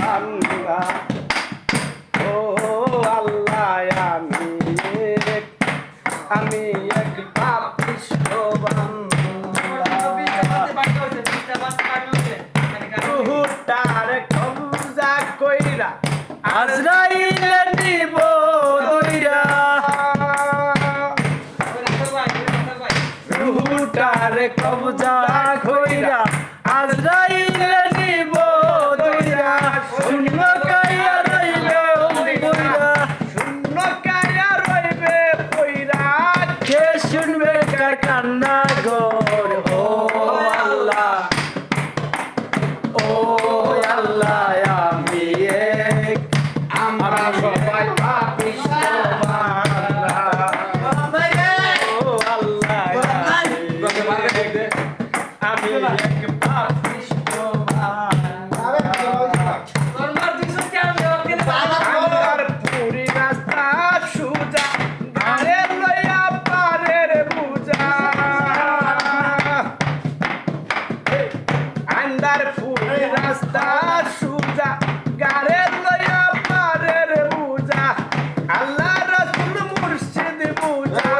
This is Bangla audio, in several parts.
বান্দা ও আল্লাহ আমি এক পাপিষ্ঠ বান্দা রুহুটার কবজা কইরা আজরাইল নিব দইরা রুহুটার কবজা কইরা আজরাইল নিব দইরা শূন্য কায়া রইবে পইরা শূন্য কায়া রইবে পইরা কে শুনবে কার কান্না গোর ও আল্লাহ আমি এক আমরা সবাই পাপিষ্ঠ বান্দা ও আল্লাহ আমি এক পাপিষ্ঠ আমার পুরি রাস্তা সুজা গাড়ে লইয়া পারের বুঝা আন্দার পুরি রাস্তা সুজা গাড়ে লইয়া পারের বুঝা আল্লাহ রাসূল মুর্শিদ বুঝা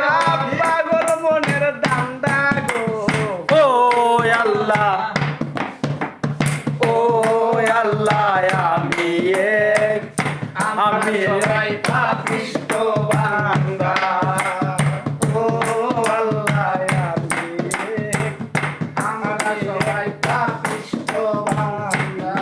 পাগল মনের দান্দা গো ও আল্লাহ আমি পাপিষ্ঠ বান্দা ও আল্লাহ আমরা সবাই পাপিষ্ঠ বান্দা